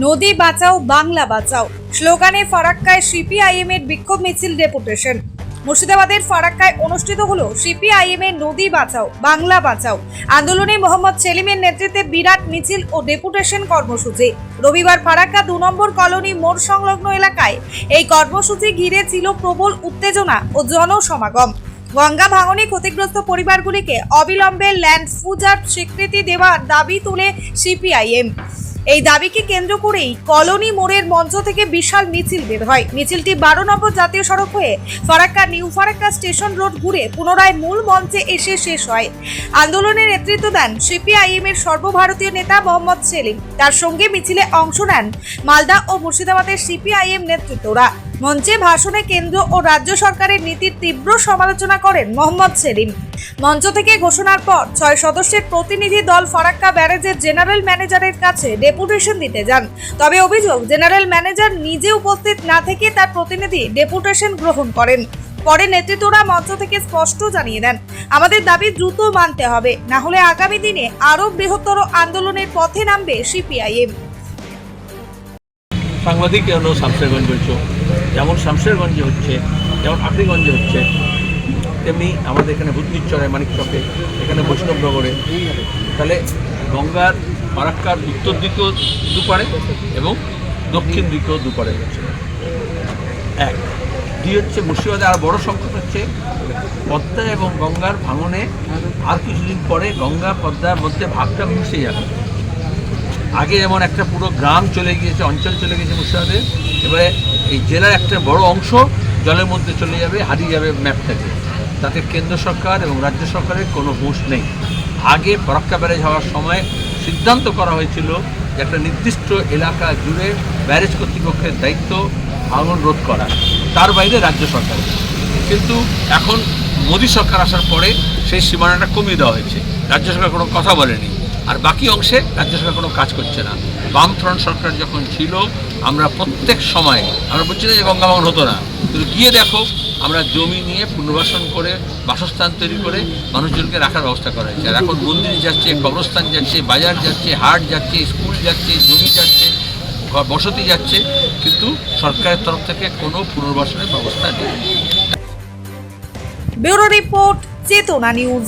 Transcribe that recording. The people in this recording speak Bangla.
নদী বাঁচাও বাংলা বাঁচাও স্লোগানে ফারাক্কায় সিপিআইএম এর বিক্ষোভ মিছিল ডেপুটেশন। মুর্শিদাবাদের ফারাক্কায় অনুষ্ঠিত হলো সিপিআইএম এর নদী বাঁচাও বাংলা বাঁচাও আন্দোলনে মোহাম্মদ সেলিমের নেতৃত্বে বিরাট মিছিল ও ডেপুটেশন কর্মসূচি। রবিবার ফারাক্কা 2 নম্বর কলোনি মোড় সংলগ্ন এলাকায় এই কর্মসূচি ঘিরে ছিল প্রবল উত্তেজনা ও জনসমাগম। গঙ্গা ভাঙনে ক্ষতিগ্রস্ত পরিবারগুলিকে অবিলম্বে ল্যান্ড পূজার স্বীকৃতি দেওয়ার দাবি তুলে সিপিআইএম। এই দাবিকে কেন্দ্র করেই কলোনি মোড়ের মঞ্চ থেকে বিশাল মিছিল বের হয়। মিছিলটি 12 নম্বর জাতীয় সড়ক হয়ে Farakka new Farakka station road ঘুরে পুনরায় মূল মঞ্চে এসে শেষ হয়। আন্দোলনের নেতৃত্ব দেন সিপিআইএম এর সর্বভারতীয় নেতা মোহাম্মদ সেলিম। তার সঙ্গে মিছিলে অংশ নেন মালদা ও মুর্শিদাবাদের সিপিআইএম নেতৃত্বরা। মঞ্চে ভাষণে কেন্দ্র ও রাজ্য সরকারের নীতির তীব্র সমালোচনা করেন মোহাম্মদ সেলিম। মঞ্চ থেকে ঘোষণার পর 6 সদস্যের প্রতিনিধি দল ফারাক্কা ব্যারেজের জেনারেল ম্যানেজারের কাছে ডেপুটেশন দিতে যান। তবে অভিযোগ, জেনারেল ম্যানেজার নিজে উপস্থিত না থেকে তার প্রতিনিধি ডেপুটেশন গ্রহণ করেন। পরে নেতৃত্বরা মঞ্চ থেকে স্পষ্ট জানিয়ে দেন, আমাদের দাবি দ্রুত মানতে হবে, না হলে আগামী দিনে আরো বৃহত্তর আন্দোলনের পথে নামবে সিপিআইএম। সাংবাদিক যেন শামশেরগঞ্জ বলছো, যেমন শামশেরগঞ্জে হচ্ছে, যেমন আখরিগঞ্জে হচ্ছে, তেমনি আমাদের এখানে ভূতনিচরে মানিকচকে, এখানে বৈষ্ণবনগরে। তাহলে গঙ্গার ফারাক্কার উত্তর দিকেও দুপারে এবং দক্ষিণ দিকেও দুপারে হচ্ছে। এক দুই হচ্ছে মুর্শিদাবাদে আর বড় সংকট হচ্ছে পদ্মা এবং গঙ্গার ভাঙনে আর কিছুদিন পরে গঙ্গা পদ্মার মধ্যে ভাগটা মিশে যাবে। আগে যেমন একটা পুরো গ্রাম চলে গিয়েছে, অঞ্চল চলে গিয়েছে মুর্শিদাবাদে, এবারে এই জেলার একটা বড় অংশ জলের মধ্যে চলে যাবে, হারিয়ে যাবে ম্যাপ থেকে। তাতে কেন্দ্র সরকার এবং রাজ্য সরকারের কোনো হুঁশ নেই। আগে ফারাক্কা ব্যারেজ হওয়ার সময় সিদ্ধান্ত করা হয়েছিল যে একটা নির্দিষ্ট এলাকা জুড়ে ব্যারেজ কর্তৃপক্ষের দায়িত্ব ভাঙন রোধ করা, তার বাইরে রাজ্য সরকার। কিন্তু এখন মোদী সরকার আসার পরে সেই সীমানাটা কমিয়ে দেওয়া হয়েছে, রাজ্য সরকার কোনো কথা বলেনি। আর বাকি অংশে রাজ্য সরকার কোনো কাজ করছে না। বামফ্রন্ট সরকার যখন ছিল, আমরা প্রত্যেক সময়, আমরা বলছি না যে গঙ্গা ভাঙন হতো না, কিন্তু গিয়ে দেখো আমরা জমি নিয়ে পুনর্বাসন করে বাসস্থান তৈরি করে মানুষজনকে রাখার ব্যবস্থা করা হয়েছে। আর এখন মন্দির যাচ্ছে, কবরস্থান যাচ্ছে, বাজার যাচ্ছে, হাট যাচ্ছে, স্কুল যাচ্ছে, জমি যাচ্ছে, বসতি যাচ্ছে, কিন্তু সরকারের তরফ থেকে কোনো পুনর্বাসনের ব্যবস্থা নেই। ব্যুরো রিপোর্ট, চেতনা নিউজ।